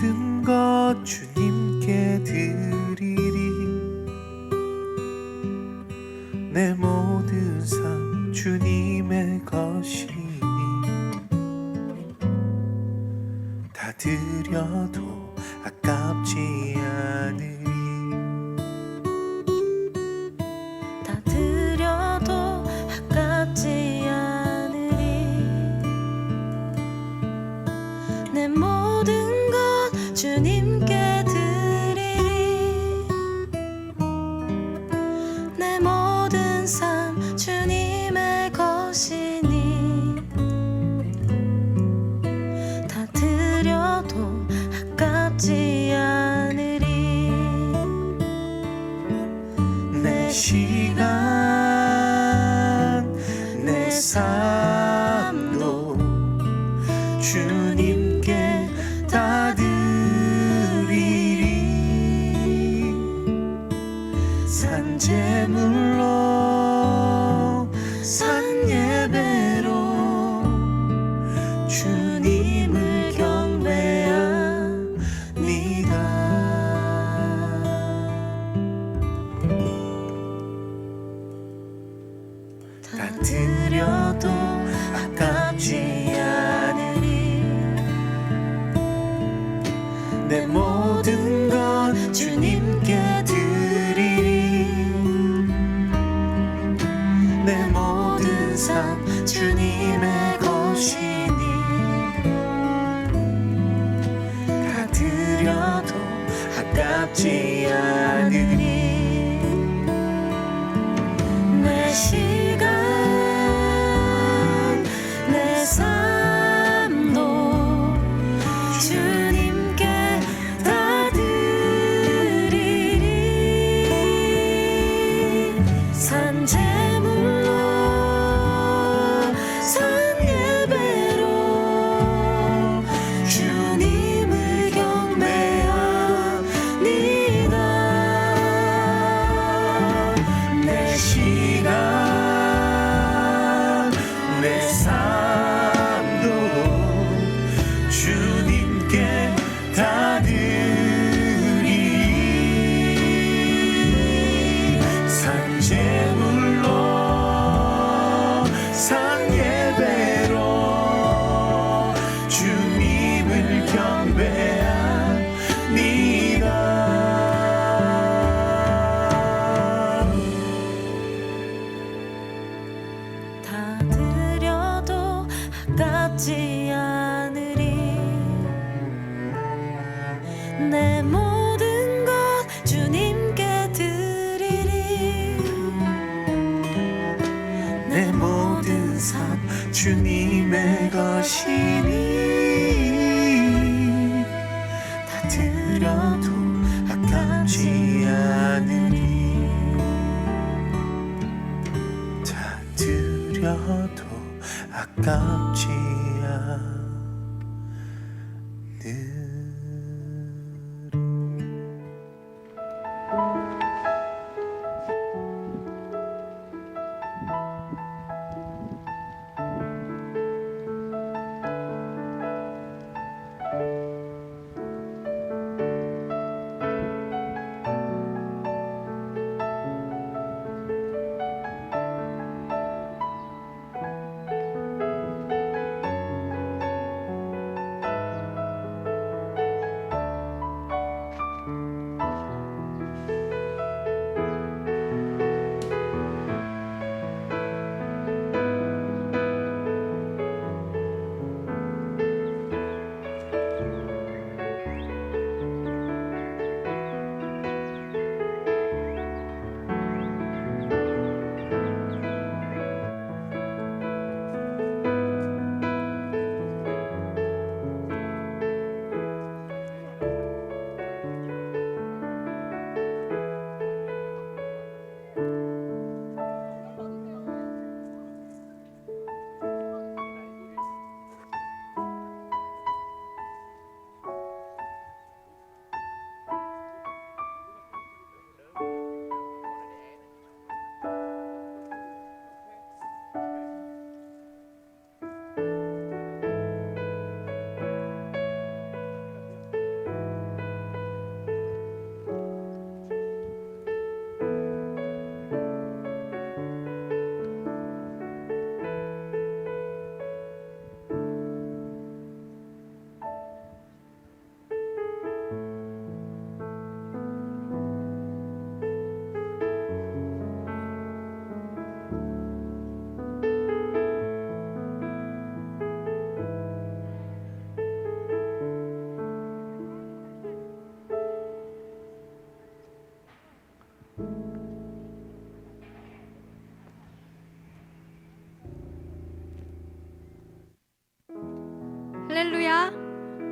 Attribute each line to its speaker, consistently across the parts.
Speaker 1: 모든 것 주님께 드리리. 내 모든 삶 주님의 것이니 다 드려도 아깝지 않으리.
Speaker 2: 다 드려도 아깝지 않으리. 내 모든 것 주님께 드리리. 내 모든 삶 주님의 것이니 다 드려도 아깝지 않으리.
Speaker 1: 내 시간 내 삶도 주님께 다 드리리. 산제물로 산예배로 주님을 경배합니다. 다 드려도 아깝지 않으리. 내 모든 것 주님께 드리리. 내 모든 삶 주님의 것이니 다 드려도 아깝지 않으리.
Speaker 2: 내 시간 내 삶도 주님께 다 드리리. 산제물로 산예배로 주님을 경배합니다.
Speaker 1: 내 시간 내 삶도 주님께 다 드리리. 산제물로 산예배로 주님을 경배합니다.
Speaker 2: 다 드려도 아깝지 않으리. 내 모든 것 주님께 드리리.
Speaker 1: 내 모든 삶 주님의 것이니 다 드려도 아깝지 않으리. 다 드려도 아깝지 않으리.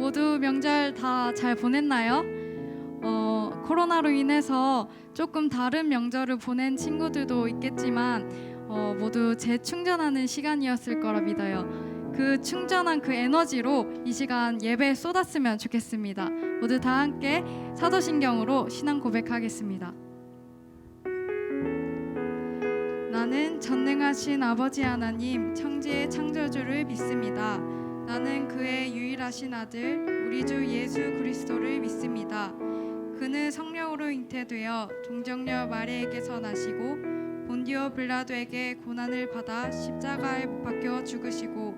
Speaker 3: 모두 명절 다 잘 보냈나요? 코로나로 인해서 조금 다른 명절을 보낸 친구들도 있겠지만 모두 재충전하는 시간이었을 거라 믿어요. 그 충전한 그 에너지로 이 시간 예배에 쏟았으면 좋겠습니다. 모두 다 함께 사도신경으로 신앙 고백하겠습니다. 나는 전능하신 아버지 하나님 천지의 창조주를 믿습니다. 나는 그의 유일하신 아들 우리 주 예수 그리스도를 믿습니다. 그는 성령으로 잉태되어 동정녀 마리에게서 나시고 본디오 빌라도에게 고난을 받아 십자가에 못 박혀 죽으시고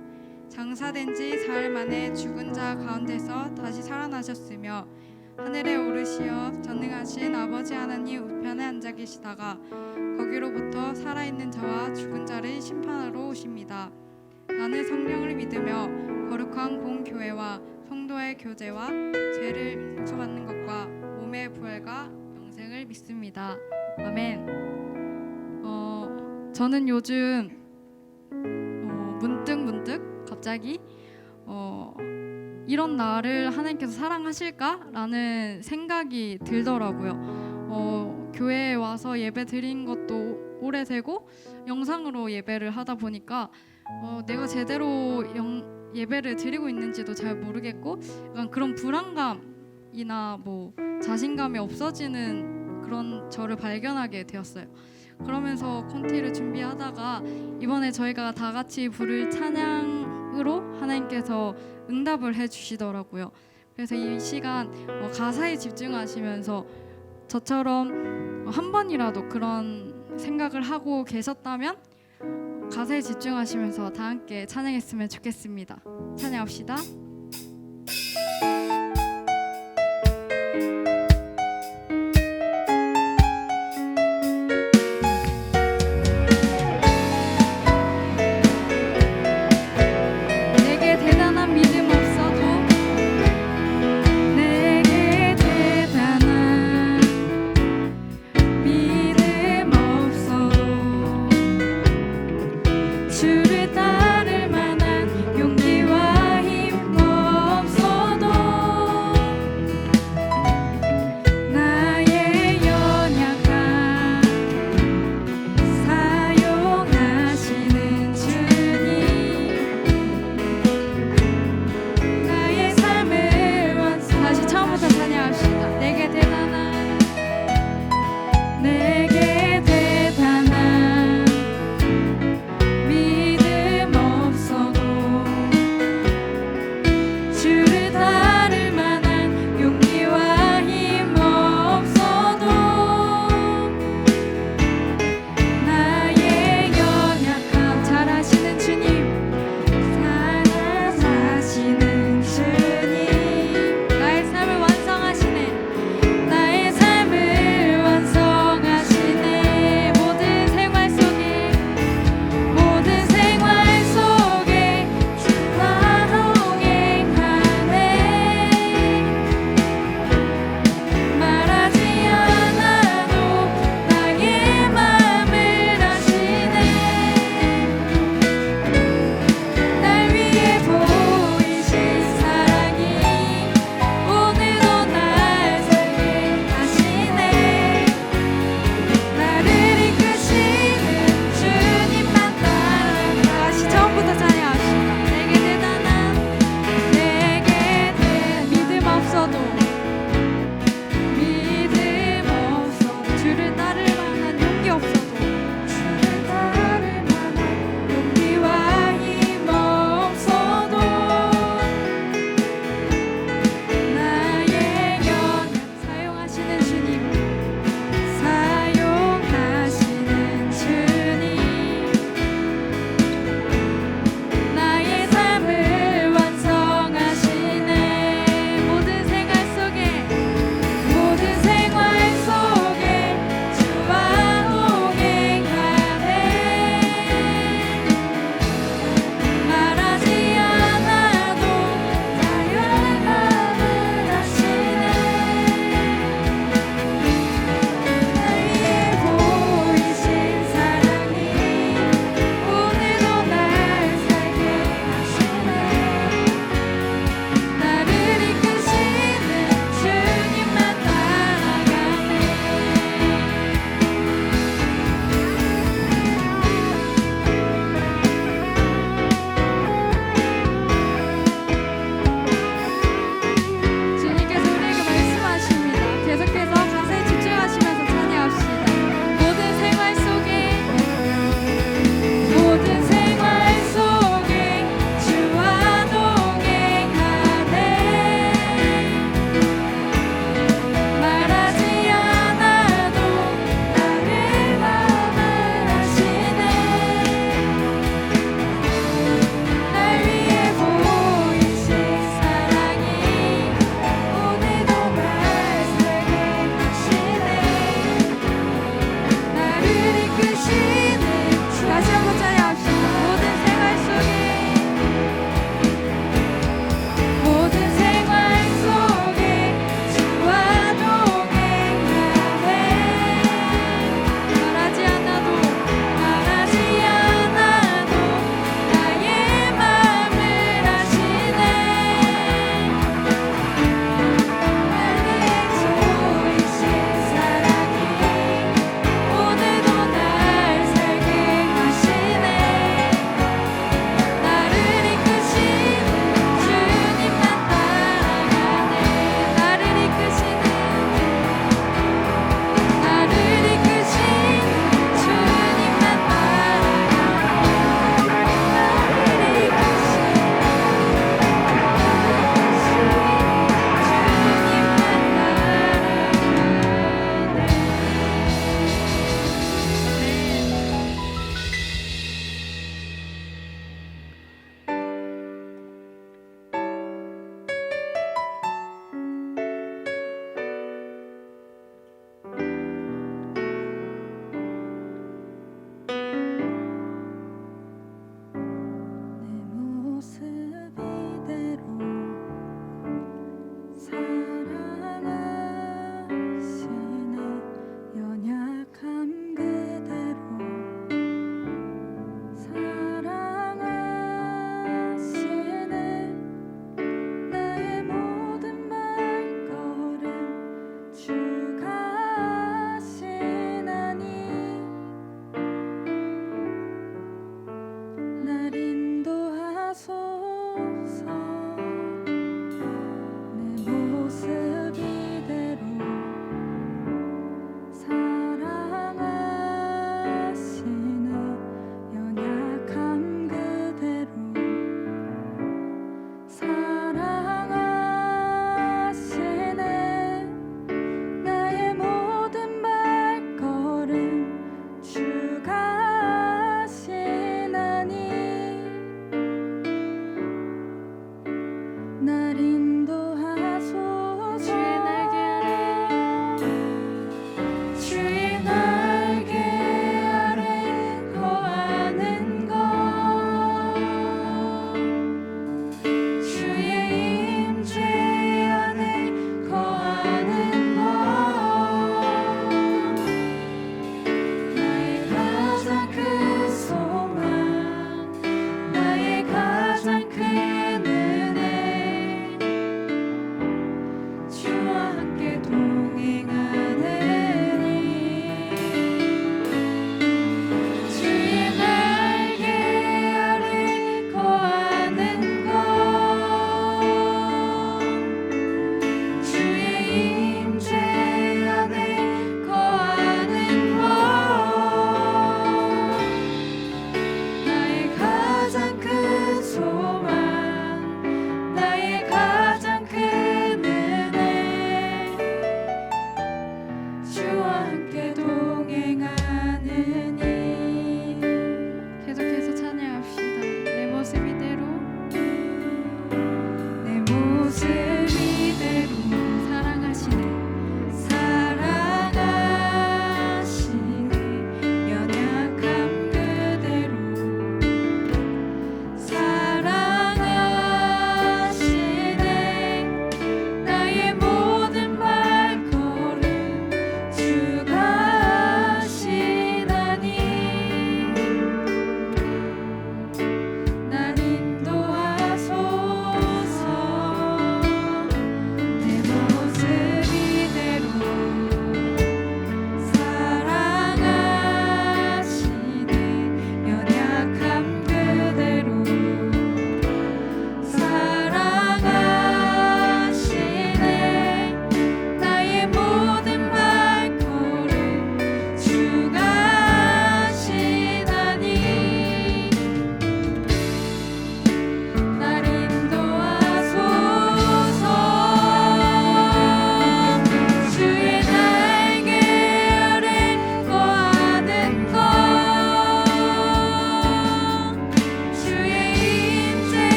Speaker 3: 장사된 지 사흘 만에 죽은 자 가운데서 다시 살아나셨으며 하늘에 오르시어 전능하신 아버지 하나님 우편에 앉아 계시다가 거기로부터 살아있는 자와 죽은 자를 심판하러 오십니다. 나는 성령을 믿으며 거룩한 공교회와 성도의 교제와 죄를 용서받는 것과 몸의 부활과 영생을 믿습니다. 아멘. 저는 요즘 문득 갑자기 이런 나를 하나님께서 사랑하실까라는 생각이 들더라고요. 교회에 와서 예배 드린 것도 오래되고 영상으로 예배를 하다 보니까 내가 제대로 예배를 드리고 있는지도 잘 모르겠고 약간 그런 불안감이나 뭐 자신감이 없어지는 그런 저를 발견하게 되었어요. 그러면서 콘티를 준비하다가 이번에 저희가 다 같이 부를 찬양으로 하나님께서 응답을 해주시더라고요. 그래서 이 시간 가사에 집중하시면서 저처럼 한 번이라도 그런 생각을 하고 계셨다면 가사에 집중하시면서 다 함께 찬양했으면 좋겠습니다. 찬양합시다. 내게 대단한 믿음 없어도 내게 대단한 믿음 없어도 주를 따를 만한 용기와 힘 없어도 나의 연약함 사용하시는 주님 나의 삶을 다시 처음부터 찬양합시다. 내게 대단한 믿음 없어도 주를 따를 만한 용기와 힘 없어도 나의 연약함 잘 아시는 주님 사랑하시는 주님 나의 삶을 완성하시네 나의 삶을 완성하시네 모든 생활 속에 주와 동행하네 말하지 않아도 나의 맘을 아시네 날 위해 보이신 사랑이 오늘도 날 살게 하시네 나를 이끄시는 주님만 따라 다시 처음부터 찬양합시다. 내게 대단한 믿음 없어도 주를 따를 만한 용기 없어도 주를 따를 만한 용기와 힘 없어도 나의 연약 사용하시는 주님 나의 삶을 완성하시네 모든 생활 속에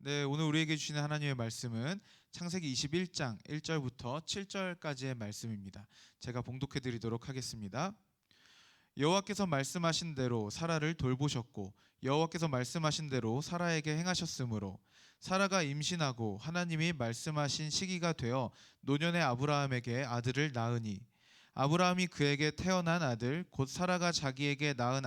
Speaker 4: 네, 오늘 우리에게 주시는 하나님의 말씀은 창세기 21장 1절부터 7절까지의 말씀입니다. 제가 봉독해 드리도록 하겠습니다. 여호와께서 말씀하신 대로 사라를 돌보셨고 여호와께서 말씀하신 대로 사라에게 행하셨으므로 사라가 임신하고 하나님이 말씀하신 시기가 되어 노년의 아브라함에게 아들을 낳으니 아브라함이 그에게 태어난 아들 곧 사라가 자기에게 낳은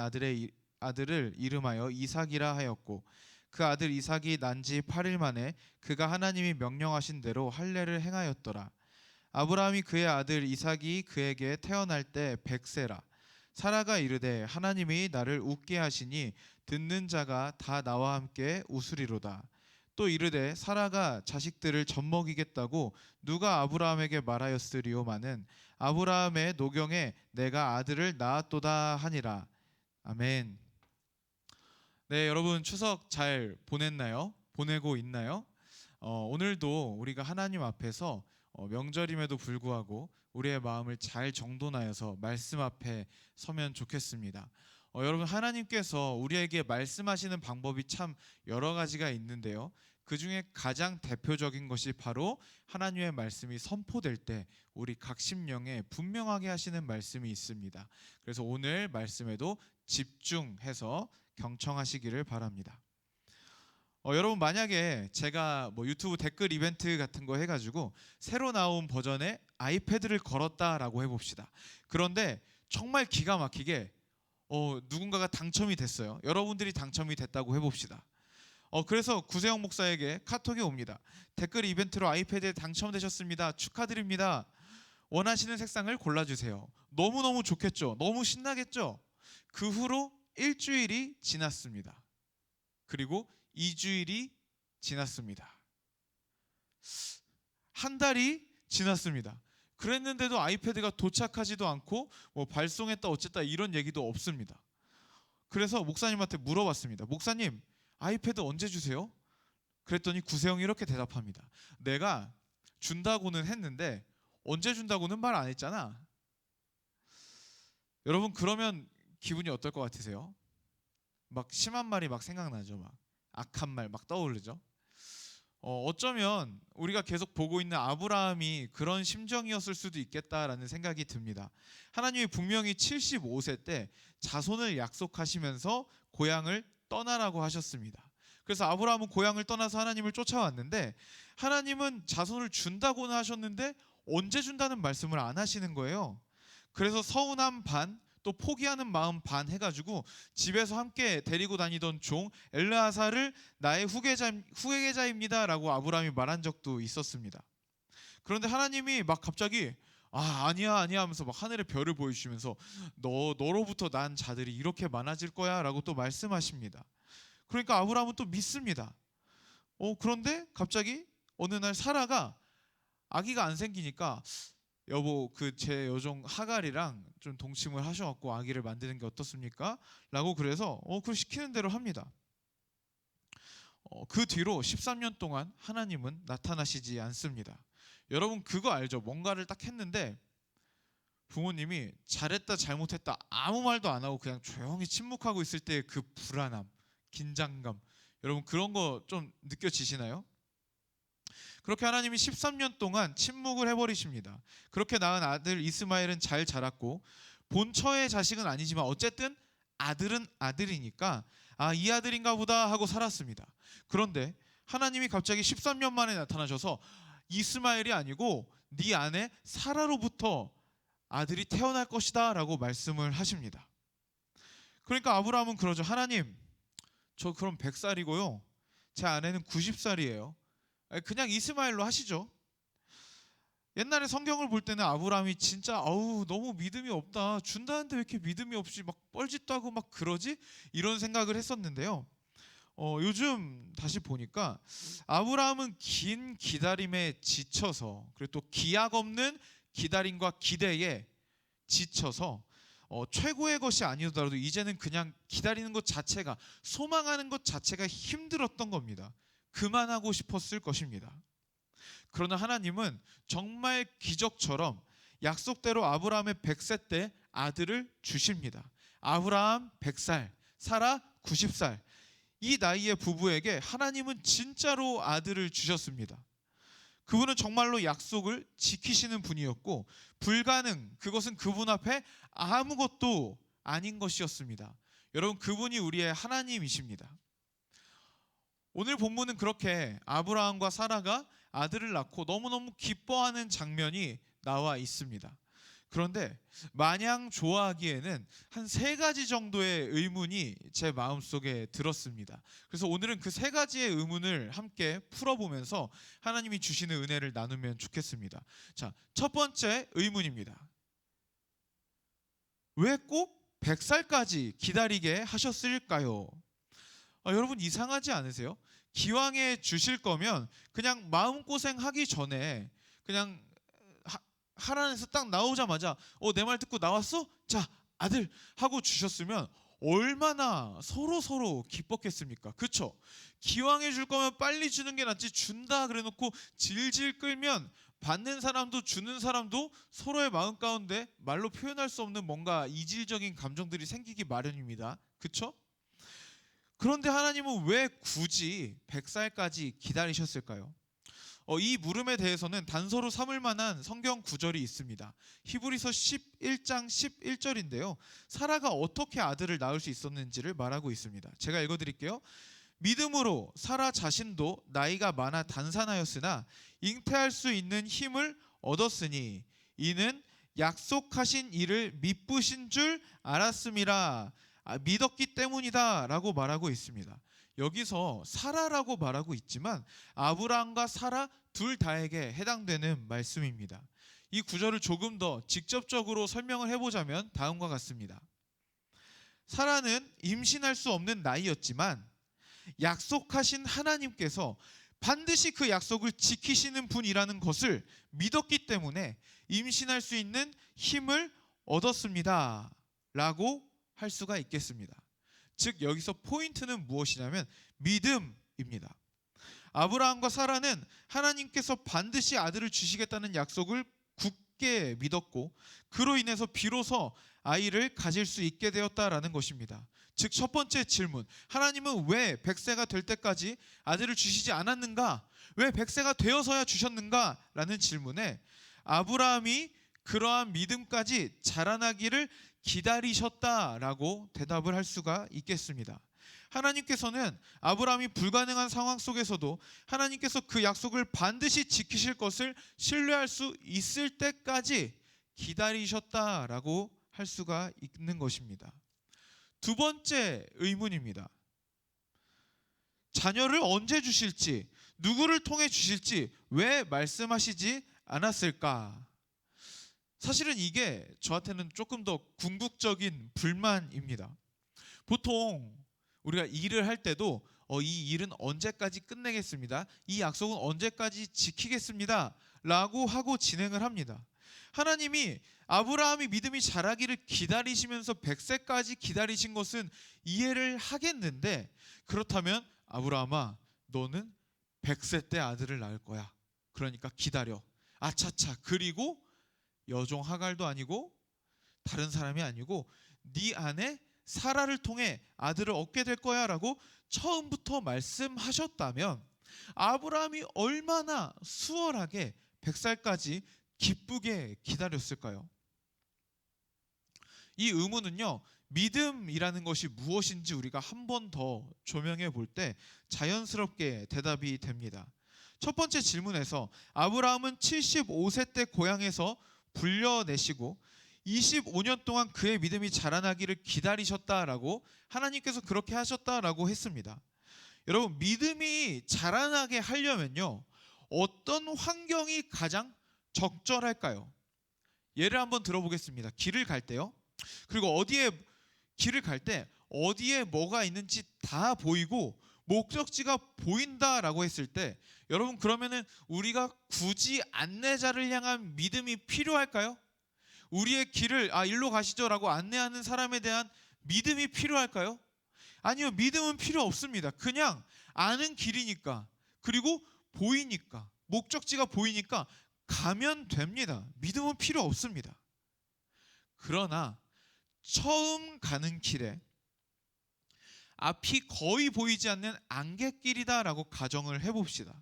Speaker 4: 아들을 이름하여 이삭이라 하였고 그 아들 이삭이 난 지 8일 만에 그가 하나님이 명령하신 대로 할례를 행하였더라. 아브라함이 그의 아들 이삭이 그에게 태어날 때 100세라. 사라가 이르되 하나님이 나를 웃게 하시니 듣는 자가 다 나와 함께 웃으리로다. 또 이르되 사라가 자식들을 젖먹이겠다고 누가 아브라함에게 말하였으리오마는 아브라함의 노경에 내가 아들을 낳았도다 하니라. 아멘. 네, 여러분 추석 잘 보냈나요? 보내고 있나요? 오늘도 우리가 하나님 앞에서 명절임에도 불구하고 우리의 마음을 잘 정돈하여서 말씀 앞에 서면 좋겠습니다. 여러분 하나님께서 우리에게 말씀하시는 방법이 참 여러 가지가 있는데요. 그 중에 가장 대표적인 것이 바로 하나님의 말씀이 선포될 때 우리 각 심령에 분명하게 하시는 말씀이 있습니다. 그래서 오늘 말씀에도 집중해서 경청하시기를 바랍니다. 여러분 만약에 제가 유튜브 댓글 이벤트 같은 거 해가지고 새로 나온 버전의 아이패드를 걸었다라고 해봅시다. 그런데 정말 기가 막히게 누군가가 당첨이 됐어요. 여러분들이 당첨이 됐다고 해봅시다. 그래서 구세영 목사에게 카톡이 옵니다. 댓글 이벤트로 아이패드에 당첨되셨습니다. 축하드립니다. 원하시는 색상을 골라주세요. 너무너무 좋겠죠? 너무 신나겠죠? 그 후로 일주일이 지났습니다. 그리고 2주일이 지났습니다. 한 달이 지났습니다. 그랬는데도 아이패드가 도착하지도 않고 발송했다 어쨌다 이런 얘기도 없습니다. 그래서 목사님한테 물어봤습니다. 목사님 아이패드 언제 주세요? 그랬더니 구세영이 이렇게 대답합니다. 내가 준다고는 했는데 언제 준다고는 말 안 했잖아. 여러분 그러면 기분이 어떨 것 같으세요? 막 심한 말이 막 생각나죠. 막 악한 말 막 떠오르죠. 어쩌면 우리가 계속 보고 있는 아브라함이 그런 심정이었을 수도 있겠다라는 생각이 듭니다. 하나님이 분명히 75세 때 자손을 약속하시면서 고향을 떠나라고 하셨습니다. 그래서 아브라함은 고향을 떠나서 하나님을 쫓아왔는데 하나님은 자손을 준다고는 하셨는데 언제 준다는 말씀을 안 하시는 거예요. 그래서 서운함 반 또 포기하는 마음 반 해가지고 집에서 함께 데리고 다니던 종 엘르아사를 나의 후계자입니다 라고 아브라함이 말한 적도 있었습니다. 그런데 하나님이 막 갑자기 아니야 하면서 막 하늘의 별을 보여주시면서 너로부터 난 자들이 이렇게 많아질 거야 라고 또 말씀하십니다. 그러니까 아브라함은 또 믿습니다. 그런데 갑자기 어느 날 사라가 아기가 안 생기니까 여보 제 여종 하갈이랑 좀 동침을 하셔갖고 아기를 만드는 게 어떻습니까? 라고 그래서 그 시키는 대로 합니다. 그 뒤로 13년 동안 하나님은 나타나시지 않습니다. 여러분 그거 알죠? 뭔가를 딱 했는데 부모님이 잘했다 잘못했다 아무 말도 안 하고 그냥 조용히 침묵하고 있을 때 그 불안함, 긴장감 여러분 그런 거 좀 느껴지시나요? 그렇게 하나님이 13년 동안 침묵을 해버리십니다. 그렇게 낳은 아들 이스마엘은 잘 자랐고 본처의 자식은 아니지만 어쨌든 아들은 아들이니까 이 아들인가 보다 하고 살았습니다. 그런데 하나님이 갑자기 13년 만에 나타나셔서 이스마엘이 아니고 네 아내 사라로부터 아들이 태어날 것이다 라고 말씀을 하십니다. 그러니까 아브라함은 그러죠. 하나님 저 그럼 100살이고요 제 아내는 90살이에요 그냥 이스마엘로 하시죠. 옛날에 성경을 볼 때는 아브라함이 진짜 너무 믿음이 없다. 준다는데 왜 이렇게 믿음이 없이 막 뻘짓도 하고 막 그러지? 이런 생각을 했었는데요. 요즘 다시 보니까 아브라함은 긴 기다림에 지쳐서 그리고 또 기약 없는 기다림과 기대에 지쳐서 최고의 것이 아니더라도 이제는 그냥 기다리는 것 자체가 소망하는 것 자체가 힘들었던 겁니다. 그만하고 싶었을 것입니다. 그러나 하나님은 정말 기적처럼 약속대로 아브라함의 100세 때 아들을 주십니다. 아브라함 100살, 사라 90살. 이 나이의 부부에게 하나님은 진짜로 아들을 주셨습니다. 그분은 정말로 약속을 지키시는 분이었고 그것은 그분 앞에 아무것도 아닌 것이었습니다. 여러분, 그분이 우리의 하나님이십니다. 오늘 본문은 그렇게 아브라함과 사라가 아들을 낳고 너무너무 기뻐하는 장면이 나와 있습니다. 그런데 마냥 좋아하기에는 한 3가지 정도의 의문이 제 마음속에 들었습니다. 그래서 오늘은 그 3가지의 의문을 함께 풀어보면서 하나님이 주시는 은혜를 나누면 좋겠습니다. 자, 첫 번째 의문입니다. 왜 꼭 100살까지 기다리게 하셨을까요? 여러분, 이상하지 않으세요? 기왕에 주실 거면 그냥 마음고생하기 전에 그냥 하란에서 딱 나오자마자 내 말 듣고 나왔어? 자, 아들 하고 주셨으면 얼마나 서로 기뻤겠습니까? 그쵸? 기왕에 줄 거면 빨리 주는 게 낫지, 준다 그래 놓고 질질 끌면 받는 사람도 주는 사람도 서로의 마음 가운데 말로 표현할 수 없는 뭔가 이질적인 감정들이 생기기 마련입니다. 그쵸? 그런데 하나님은 왜 굳이 100살까지 기다리셨을까요? 이 물음에 대해서는 단서로 삼을 만한 성경 구절이 있습니다. 히브리서 11장 11절인데요. 사라가 어떻게 아들을 낳을 수 있었는지를 말하고 있습니다. 제가 읽어드릴게요. 믿음으로 사라 자신도 나이가 많아 단산하였으나 잉태할 수 있는 힘을 얻었으니 이는 약속하신 이를 미쁘신 줄 알았음이라. 믿었기 때문이다 라고 말하고 있습니다. 여기서 사라라고 말하고 있지만 아브라함과 사라 둘 다에게 해당되는 말씀입니다. 이 구절을 조금 더 직접적으로 설명을 해보자면 다음과 같습니다. 사라는 임신할 수 없는 나이였지만 약속하신 하나님께서 반드시 그 약속을 지키시는 분이라는 것을 믿었기 때문에 임신할 수 있는 힘을 얻었습니다 라고 할 수가 있겠습니다. 즉 여기서 포인트는 무엇이냐면 믿음입니다. 아브라함과 사라는 하나님께서 반드시 아들을 주시겠다는 약속을 굳게 믿었고 그로 인해서 비로소 아이를 가질 수 있게 되었다라는 것입니다. 즉 첫 번째 질문, 하나님은 왜 100세가 될 때까지 아들을 주시지 않았는가? 왜 100세가 되어서야 주셨는가? 라는 질문에 아브라함이 그러한 믿음까지 자라나기를 기다리셨다라고 대답을 할 수가 있겠습니다. 하나님께서는 아브라함이 불가능한 상황 속에서도 하나님께서 그 약속을 반드시 지키실 것을 신뢰할 수 있을 때까지 기다리셨다라고 할 수가 있는 것입니다. 두 번째 의문입니다. 자녀를 언제 주실지, 누구를 통해 주실지 왜 말씀하시지 않았을까? 사실은 이게 저한테는 조금 더 궁극적인 불만입니다. 보통 우리가 일을 할 때도 이 일은 언제까지 끝내겠습니다, 이 약속은 언제까지 지키겠습니다 라고 하고 진행을 합니다. 하나님이 아브라함이 믿음이 자라기를 기다리시면서 100세까지 기다리신 것은 이해를 하겠는데, 그렇다면 아브라함아, 너는 100세 때 아들을 낳을 거야. 그러니까 기다려. 아차차. 그리고 여종 하갈도 아니고 다른 사람이 아니고 네 아내 사라를 통해 아들을 얻게 될 거야 라고 처음부터 말씀하셨다면 아브라함이 얼마나 수월하게 100살까지 기쁘게 기다렸을까요? 이 의문은요, 믿음이라는 것이 무엇인지 우리가 한 번 더 조명해 볼 때 자연스럽게 대답이 됩니다. 첫 번째 질문에서 아브라함은 75세 때 고향에서 불려내시고 25년 동안 그의 믿음이 자라나기를 기다리셨다라고 하나님께서 그렇게 하셨다라고 했습니다. 여러분, 믿음이 자라나게 하려면요, 어떤 환경이 가장 적절할까요? 예를 한번 들어보겠습니다. 길을 갈 때요. 그리고 길을 갈 때 어디에 뭐가 있는지 다 보이고 목적지가 보인다라고 했을 때 여러분, 그러면은 우리가 굳이 안내자를 향한 믿음이 필요할까요? 우리의 길을 일로 가시죠라고 안내하는 사람에 대한 믿음이 필요할까요? 아니요, 믿음은 필요 없습니다. 그냥 아는 길이니까, 그리고 보이니까, 목적지가 보이니까 가면 됩니다. 믿음은 필요 없습니다. 그러나 처음 가는 길에 앞이 거의 보이지 않는 안갯길이다라고 가정을 해봅시다.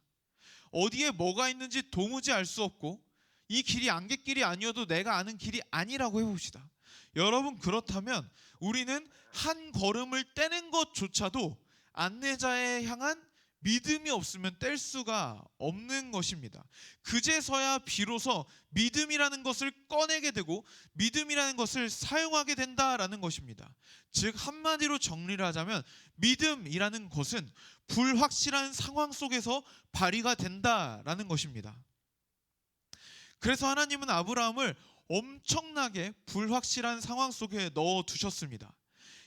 Speaker 4: 어디에 뭐가 있는지 도무지 알 수 없고 이 길이 안갯길이 아니어도 내가 아는 길이 아니라고 해봅시다. 여러분, 그렇다면 우리는 한 걸음을 떼는 것조차도 안내자에 향한 믿음이 없으면 뗄 수가 없는 것입니다. 그제서야 비로소 믿음이라는 것을 꺼내게 되고 믿음이라는 것을 사용하게 된다라는 것입니다. 즉 한마디로 정리를 하자면 믿음이라는 것은 불확실한 상황 속에서 발휘가 된다라는 것입니다. 그래서 하나님은 아브라함을 엄청나게 불확실한 상황 속에 넣어두셨습니다.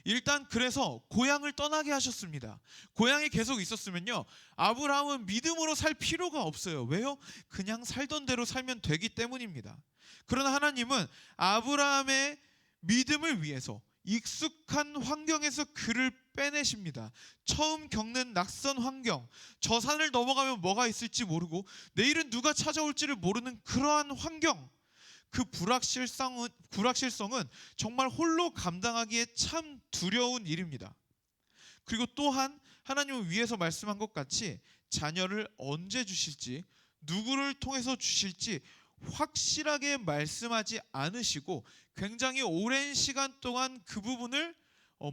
Speaker 4: 일단 그래서 고향을 떠나게 하셨습니다. 고향에 계속 있었으면요, 아브라함은 믿음으로 살 필요가 없어요. 왜요? 그냥 살던 대로 살면 되기 때문입니다. 그러나 하나님은 아브라함의 믿음을 위해서 익숙한 환경에서 그를 빼내십니다. 처음 겪는 낯선 환경, 저 산을 넘어가면 뭐가 있을지 모르고 내일은 누가 찾아올지를 모르는 그러한 환경, 그 불확실성은 정말 홀로 감당하기에 참 두려운 일입니다. 그리고 또한 하나님은 위에서 말씀한 것 같이 자녀를 언제 주실지, 누구를 통해서 주실지 확실하게 말씀하지 않으시고 굉장히 오랜 시간 동안 그 부분을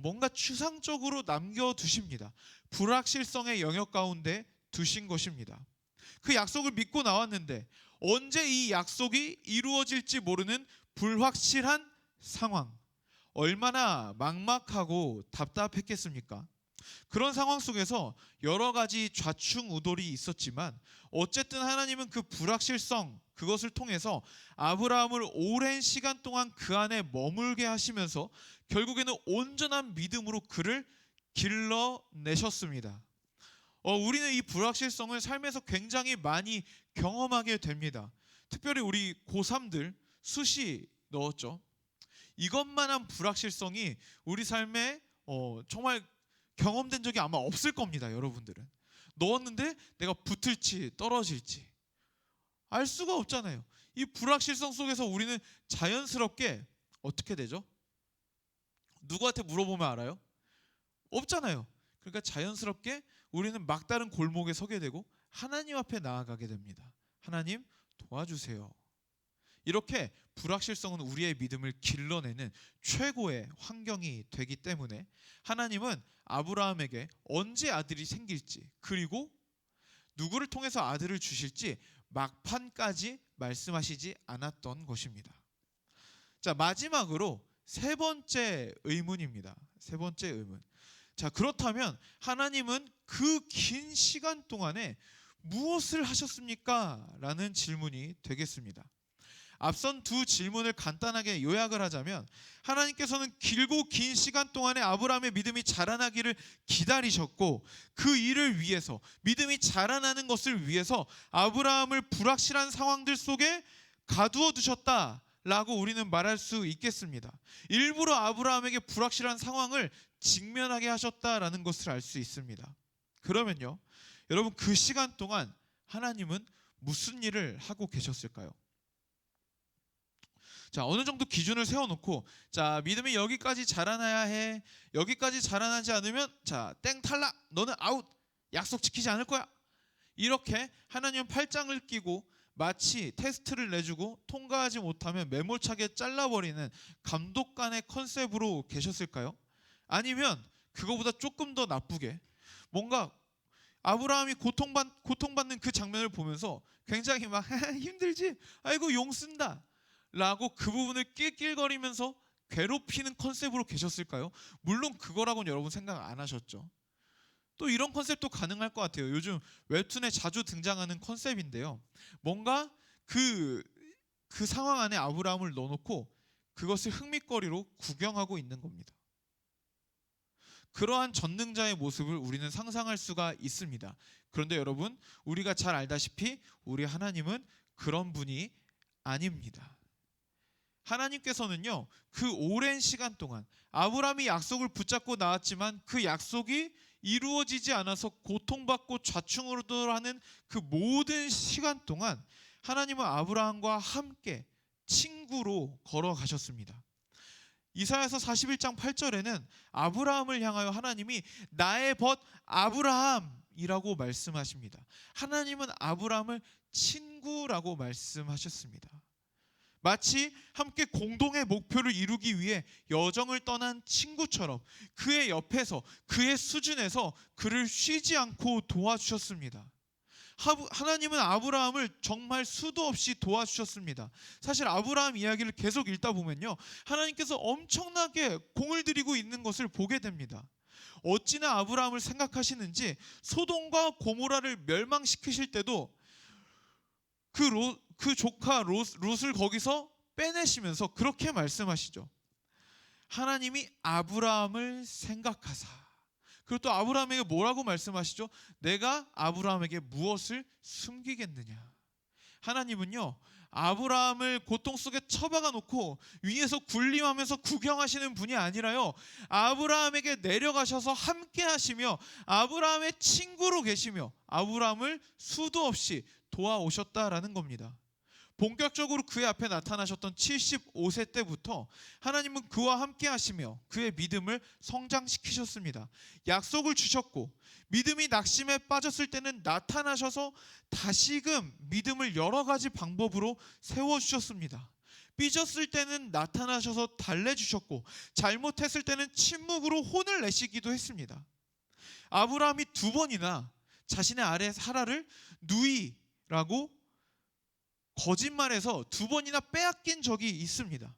Speaker 4: 뭔가 추상적으로 남겨두십니다. 불확실성의 영역 가운데 두신 것입니다. 그 약속을 믿고 나왔는데 언제 이 약속이 이루어질지 모르는 불확실한 상황, 얼마나 막막하고 답답했겠습니까? 그런 상황 속에서 여러 가지 좌충우돌이 있었지만 어쨌든 하나님은 그 불확실성, 그것을 통해서 아브라함을 오랜 시간 동안 그 안에 머물게 하시면서 결국에는 온전한 믿음으로 그를 길러내셨습니다. 우리는 이 불확실성을 삶에서 굉장히 많이 경험하게 됩니다. 특별히 우리 고3들 수시 넣었죠. 이것만한 불확실성이 우리 삶에 정말 경험된 적이 아마 없을 겁니다. 여러분들은 넣었는데 내가 붙을지 떨어질지 알 수가 없잖아요. 이 불확실성 속에서 우리는 자연스럽게 어떻게 되죠? 누구한테 물어보면 알아요? 없잖아요. 그러니까 자연스럽게 우리는 막다른 골목에 서게 되고 하나님 앞에 나아가게 됩니다. 하나님 도와주세요. 이렇게 불확실성은 우리의 믿음을 길러내는 최고의 환경이 되기 때문에 하나님은 아브라함에게 언제 아들이 생길지, 그리고 누구를 통해서 아들을 주실지 막판까지 말씀하시지 않았던 것입니다. 자, 마지막으로 세 번째 의문입니다. 세 번째 의문. 자, 그렇다면 하나님은 그 긴 시간 동안에 무엇을 하셨습니까? 라는 질문이 되겠습니다. 앞선 두 질문을 간단하게 요약을 하자면 하나님께서는 길고 긴 시간 동안에 아브라함의 믿음이 자라나기를 기다리셨고 그 일을 위해서, 믿음이 자라나는 것을 위해서 아브라함을 불확실한 상황들 속에 가두어 두셨다라고 우리는 말할 수 있겠습니다. 일부러 아브라함에게 불확실한 상황을 직면하게 하셨다라는 것을 알 수 있습니다. 그러면요, 여러분, 그 시간 동안 하나님은 무슨 일을 하고 계셨을까요? 자, 어느 정도 기준을 세워놓고, 자, 믿음이 여기까지 자라나야 해. 여기까지 자라나지 않으면 자, 땡, 탈락. 너는 아웃. 약속 지키지 않을 거야. 이렇게 하나님은 팔짱을 끼고 마치 테스트를 내주고 통과하지 못하면 매몰차게 잘라버리는 감독관의 컨셉으로 계셨을까요? 아니면 그거보다 조금 더 나쁘게 뭔가 아브라함이 고통받는 그 장면을 보면서 굉장히 막 힘들지? 아이고 용 쓴다 라고 그 부분을 낄낄거리면서 괴롭히는 컨셉으로 계셨을까요? 물론 그거라고는 여러분 생각 안 하셨죠. 또 이런 컨셉도 가능할 것 같아요. 요즘 웹툰에 자주 등장하는 컨셉인데요, 뭔가 그 상황 안에 아브라함을 넣어놓고 그것을 흥미거리로 구경하고 있는 겁니다. 그러한 전능자의 모습을 우리는 상상할 수가 있습니다. 그런데 여러분, 우리가 잘 알다시피 우리 하나님은 그런 분이 아닙니다. 하나님께서는요, 그 오랜 시간 동안 아브라함이 약속을 붙잡고 나왔지만 그 약속이 이루어지지 않아서 고통받고 좌충우돌하는 그 모든 시간 동안 하나님은 아브라함과 함께 친구로 걸어가셨습니다. 이사야서 41장 8절에는 아브라함을 향하여 하나님이 나의 벗 아브라함이라고 말씀하십니다. 하나님은 아브라함을 친구라고 말씀하셨습니다. 마치 함께 공동의 목표를 이루기 위해 여정을 떠난 친구처럼 그의 옆에서, 그의 수준에서 그를 쉬지 않고 도와주셨습니다. 하나님은 아브라함을 정말 수도 없이 도와주셨습니다. 사실 아브라함 이야기를 계속 읽다 보면요, 하나님께서 엄청나게 공을 들이고 있는 것을 보게 됩니다. 어찌나 아브라함을 생각하시는지 소돔과 고모라를 멸망시키실 때도 그 조카 롯을 거기서 빼내시면서 그렇게 말씀하시죠. 하나님이 아브라함을 생각하사. 그리고 또 아브라함에게 뭐라고 말씀하시죠? 내가 아브라함에게 무엇을 숨기겠느냐. 하나님은요, 아브라함을 고통 속에 처박아 놓고 위에서 군림하면서 구경하시는 분이 아니라요, 아브라함에게 내려가셔서 함께 하시며 아브라함의 친구로 계시며 아브라함을 수도 없이 도와오셨다라는 겁니다. 본격적으로 그의 앞에 나타나셨던 75세 때부터 하나님은 그와 함께 하시며 그의 믿음을 성장시키셨습니다. 약속을 주셨고 믿음이 낙심에 빠졌을 때는 나타나셔서 다시금 믿음을 여러 가지 방법으로 세워주셨습니다. 삐졌을 때는 나타나셔서 달래주셨고 잘못했을 때는 침묵으로 혼을 내시기도 했습니다. 아브라함이 2번이나 자신의 아래 사라를 누이라고 거짓말해서 2번이나 빼앗긴 적이 있습니다.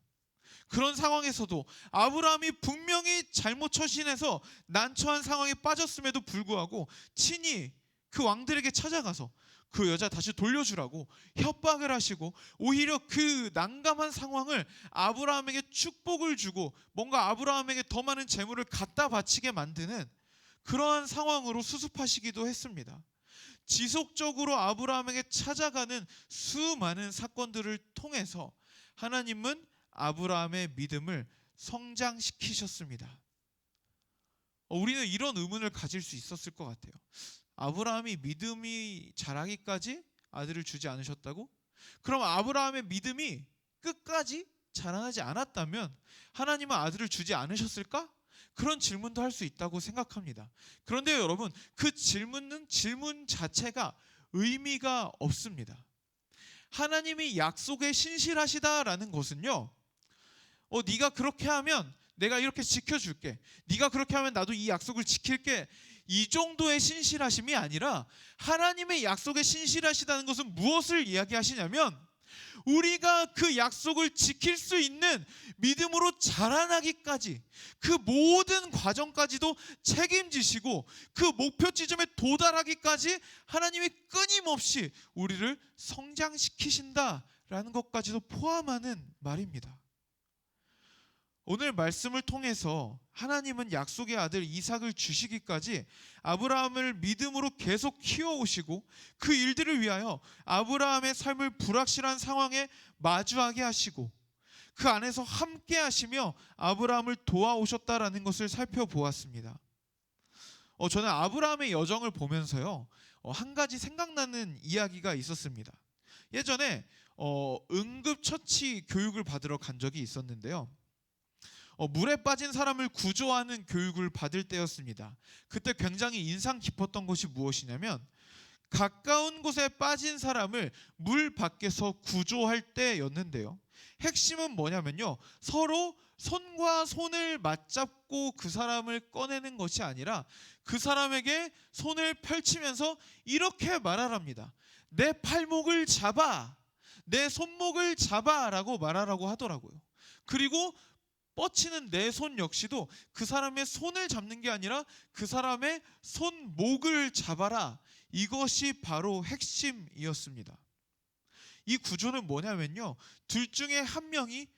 Speaker 4: 그런 상황에서도 아브라함이 분명히 잘못 처신해서 난처한 상황에 빠졌음에도 불구하고 친히 그 왕들에게 찾아가서 그 여자 다시 돌려주라고 협박을 하시고 오히려 그 난감한 상황을 아브라함에게 축복을 주고 뭔가 아브라함에게 더 많은 재물을 갖다 바치게 만드는 그러한 상황으로 수습하시기도 했습니다. 지속적으로 아브라함에게 찾아가는 수많은 사건들을 통해서 하나님은 아브라함의 믿음을 성장시키셨습니다. 우리는 이런 의문을 가질 수 있었을 것 같아요. 아브라함이 믿음이 자라기까지 아들을 주지 않으셨다고? 그럼 아브라함의 믿음이 끝까지 자라나지 않았다면 하나님은 아들을 주지 않으셨을까? 그런 질문도 할 수 있다고 생각합니다. 그런데 여러분, 그 질문 자체가 의미가 없습니다. 하나님이 약속에 신실하시다라는 것은요, 네가 그렇게 하면 내가 이렇게 지켜줄게, 네가 그렇게 하면 나도 이 약속을 지킬게, 이 정도의 신실하심이 아니라 하나님의 약속에 신실하시다는 것은 무엇을 이야기하시냐면 우리가 그 약속을 지킬 수 있는 믿음으로 자라나기까지 그 모든 과정까지도 책임지시고 그 목표 지점에 도달하기까지 하나님이 끊임없이 우리를 성장시키신다라는 것까지도 포함하는 말입니다. 오늘 말씀을 통해서 하나님은 약속의 아들 이삭을 주시기까지 아브라함을 믿음으로 계속 키워오시고 그 일들을 위하여 아브라함의 삶을 불확실한 상황에 마주하게 하시고 그 안에서 함께 하시며 아브라함을 도와오셨다라는 것을 살펴보았습니다. 저는 아브라함의 여정을 보면서요, 한 가지 생각나는 이야기가 있었습니다. 예전에 응급처치 교육을 받으러 간 적이 있었는데요, 물에 빠진 사람을 구조하는 교육을 받을 때였습니다. 그때 굉장히 인상 깊었던 것이 무엇이냐면 가까운 곳에 빠진 사람을 물 밖에서 구조할 때였는데요, 핵심은 뭐냐면요, 서로 손과 손을 맞잡고 그 사람을 꺼내는 것이 아니라 그 사람에게 손을 펼치면서 이렇게 말하랍니다. 내 팔목을 잡아, 내 손목을 잡아 라고 말하라고 하더라고요. 그리고 뻗치는 내 손 역시도 그 사람의 손을 잡는 게 아니라 그 사람의 손목을 잡아라, 이것이 바로 핵심이었습니다. 이 구조는 뭐냐면요, 둘 중에 한 명이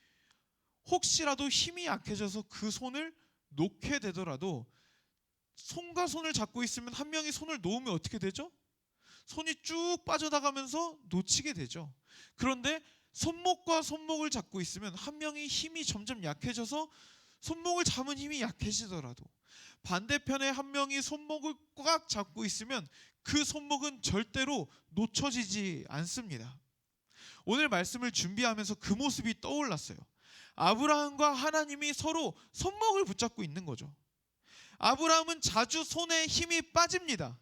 Speaker 4: 혹시라도 힘이 약해져서 그 손을 놓게 되더라도 손과 손을 잡고 있으면 한 명이 손을 놓으면 어떻게 되죠? 손이 쭉 빠져나가면서 놓치게 되죠. 그런데 손목과 손목을 잡고 있으면 한 명이 힘이 점점 약해져서 손목을 잡은 힘이 약해지더라도 반대편에 한 명이 손목을 꽉 잡고 있으면 그 손목은 절대로 놓쳐지지 않습니다. 오늘 말씀을 준비하면서 그 모습이 떠올랐어요. 아브라함과 하나님이 서로 손목을 붙잡고 있는 거죠. 아브라함은 자주 손에 힘이 빠집니다.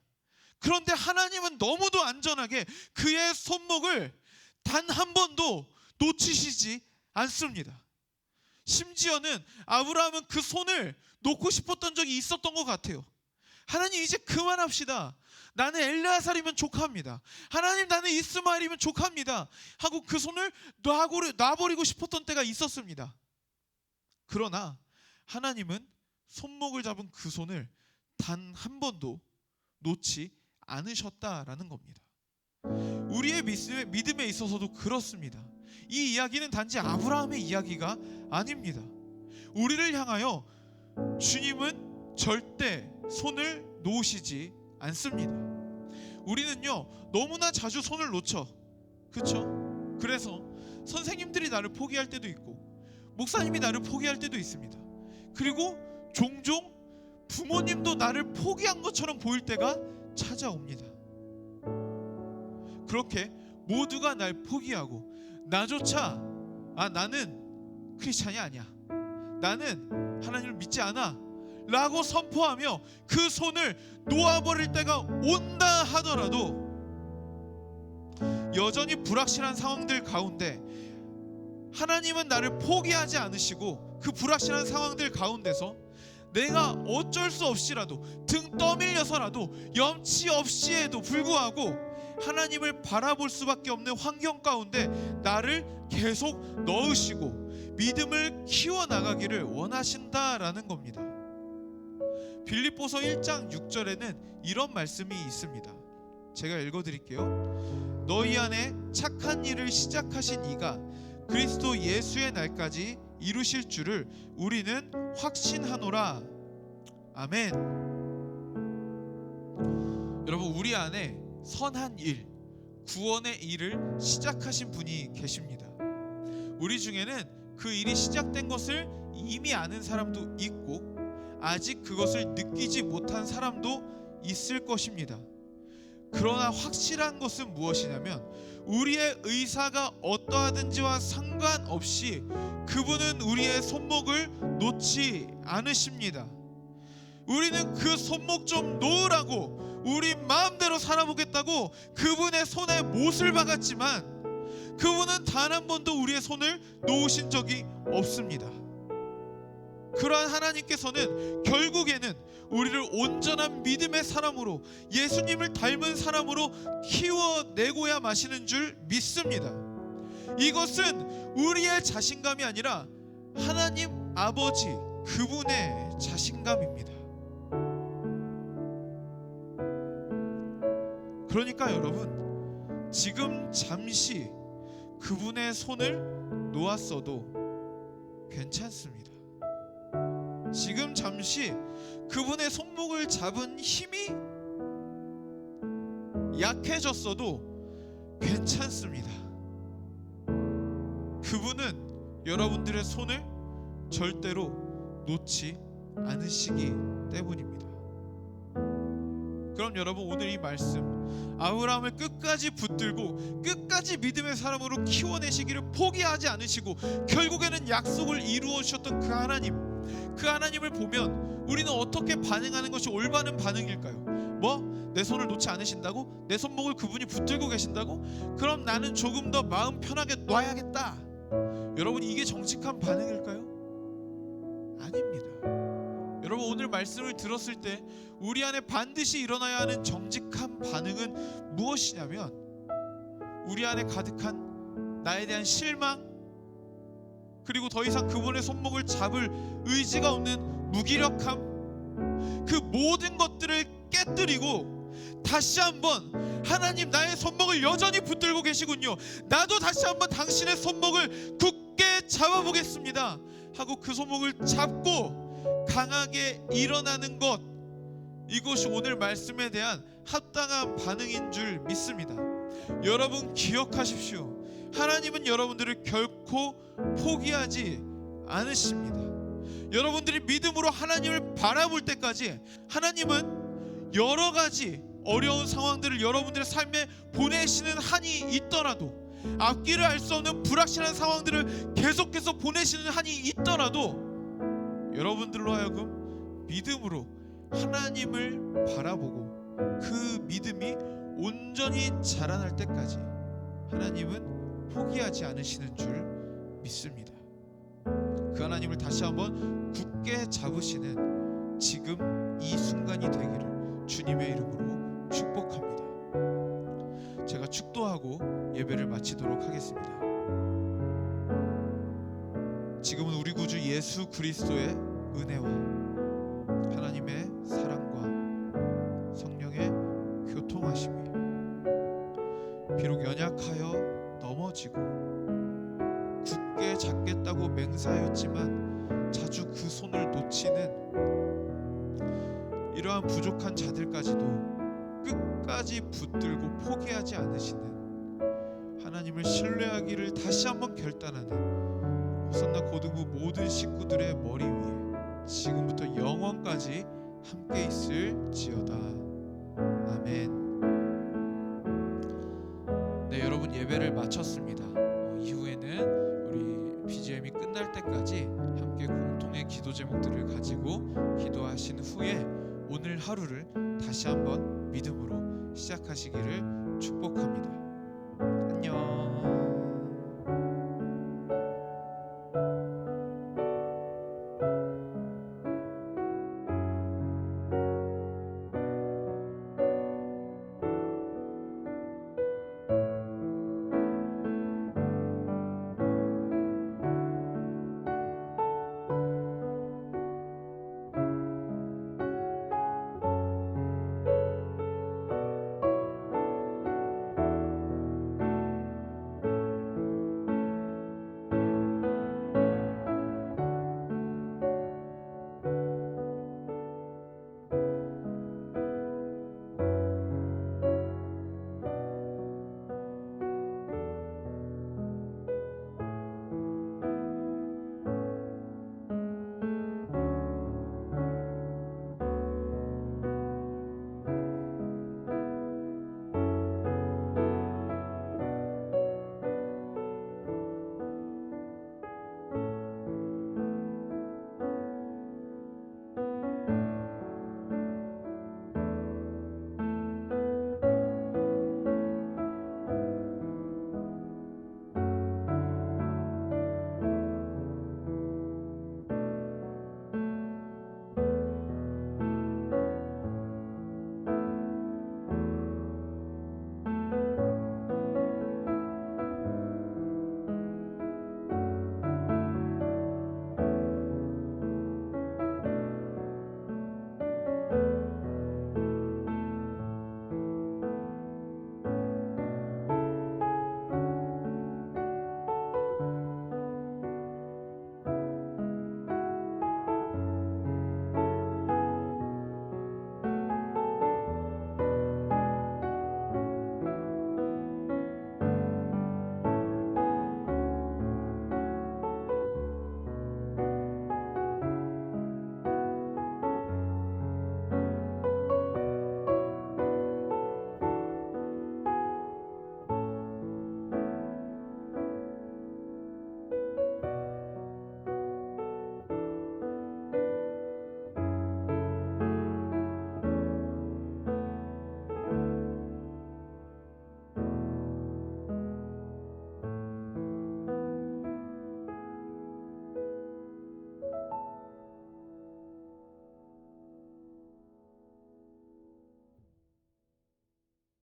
Speaker 4: 그런데 하나님은 너무도 안전하게 그의 손목을 단 한 번도 놓치시지 않습니다. 심지어는 아브라함은 그 손을 놓고 싶었던 적이 있었던 것 같아요. 하나님, 이제 그만합시다. 나는 엘레아살이면 족합니다. 하나님, 나는 이스마엘이면 족합니다 하고 그 손을 놔버리고 싶었던 때가 있었습니다. 그러나 하나님은 손목을 잡은 그 손을 단 한 번도 놓지 않으셨다라는 겁니다. 우리의 믿음에 있어서도 그렇습니다. 이 이야기는 단지 아브라함의 이야기가 아닙니다. 우리를 향하여 주님은 절대 손을 놓으시지 않습니다. 우리는요, 너무나 자주 손을 놓죠. 그렇죠? 그래서 선생님들이 나를 포기할 때도 있고 목사님이 나를 포기할 때도 있습니다. 그리고 종종 부모님도 나를 포기한 것처럼 보일 때가 찾아옵니다. 그렇게 모두가 날 포기하고 나조차 나는 크리스찬이 아니야, 나는 하나님을 믿지 않아 라고 선포하며 그 손을 놓아버릴 때가 온다 하더라도 여전히 불확실한 상황들 가운데 하나님은 나를 포기하지 않으시고 그 불확실한 상황들 가운데서 내가 어쩔 수 없이라도 등 떠밀려서라도 염치 없이에도 불구하고 하나님을 바라볼 수밖에 없는 환경 가운데 나를 계속 넣으시고 믿음을 키워나가기를 원하신다라는 겁니다. 빌립보서 1장 6절에는 이런 말씀이 있습니다. 제가 읽어드릴게요. 너희 안에 착한 일을 시작하신 이가 그리스도 예수의 날까지 이루실 줄을 우리는 확신하노라. 아멘. 여러분, 우리 안에 선한 일, 구원의 일을 시작하신 분이 계십니다. 우리 중에는 그 일이 시작된 것을 이미 아는 사람도 있고 아직 그것을 느끼지 못한 사람도 있을 것입니다. 그러나 확실한 것은 무엇이냐면 우리의 의사가 어떠하든지와 상관없이 그분은 우리의 손목을 놓지 않으십니다. 우리는 그 손목 좀 놓으라고 우리 마음대로 살아보겠다고 그분의 손에 못을 박았지만 그분은 단 한 번도 우리의 손을 놓으신 적이 없습니다. 그러한 하나님께서는 결국에는 우리를 온전한 믿음의 사람으로, 예수님을 닮은 사람으로 키워내고야 마시는 줄 믿습니다. 이것은 우리의 자신감이 아니라 하나님 아버지 그분의 자신감입니다. 그러니까 여러분, 지금 잠시 그분의 손을 놓았어도 괜찮습니다. 지금 잠시 그분의 손목을 잡은 힘이 약해졌어도 괜찮습니다. 그분은 여러분들의 손을 절대로 놓지 않으시기 때문입니다. 그럼 여러분, 오늘 이 말씀 아브라함을 끝까지 붙들고 끝까지 믿음의 사람으로 키워내시기를 포기하지 않으시고 결국에는 약속을 이루어 주셨던 그 하나님을 보면 우리는 어떻게 반응하는 것이 올바른 반응일까요? 내 손을 놓지 않으신다고? 내 손목을 그분이 붙들고 계신다고? 그럼 나는 조금 더 마음 편하게 놔야겠다. 여러분, 이게 정직한 반응일까요? 아닙니다. 여러분, 오늘 말씀을 들었을 때 우리 안에 반드시 일어나야 하는 정직한 반응은 무엇이냐면 우리 안에 가득한 나에 대한 실망, 그리고 더 이상 그분의 손목을 잡을 의지가 없는 무기력함, 그 모든 것들을 깨뜨리고 다시 한번 하나님, 나의 손목을 여전히 붙들고 계시군요. 나도 다시 한번 당신의 손목을 굳게 잡아보겠습니다 하고 그 손목을 잡고 강하게 일어나는 것, 이것이 오늘 말씀에 대한 합당한 반응인 줄 믿습니다. 여러분, 기억하십시오. 하나님은 여러분들을 결코 포기하지 않으십니다. 여러분들이 믿음으로 하나님을 바라볼 때까지 하나님은 여러 가지 어려운 상황들을 여러분들의 삶에 보내시는 한이 있더라도 앞길을 알 수 없는 불확실한 상황들을 계속해서 보내시는 한이 있더라도 여러분들로 하여금 믿음으로 하나님을 바라보고 그 믿음이 온전히 자라날 때까지 하나님은 포기하지 않으시는 줄 믿습니다. 그 하나님을 다시 한번 굳게 잡으시는 지금 이 순간이 되기를 주님의 이름으로 축복합니다. 제가 축도하고 예배를 마치도록 하겠습니다. 지금은 우리 구주 예수 그리스도의 은혜와 하나님의 사랑과 성령의 교통하심이 비록 연약하여 넘어지고 굳게 잡겠다고 맹세하였지만 자주 그 손을 놓치는 이러한 부족한 자들까지도 끝까지 붙들고 포기하지 않으시는 하나님을 신뢰하기를 다시 한번 결단하는 호산나 고등부 모든 식구들의 머리 위에 지금부터 영원까지 함께 있을지어다. 아멘. 네, 여러분 예배를 마쳤습니다. 이후에는 우리 BGM이 끝날 때까지 함께 공통의 기도 제목들을 가지고 기도하신 후에 오늘 하루를 다시 한번 믿음으로 시작하시기를 축복합니다. 안녕.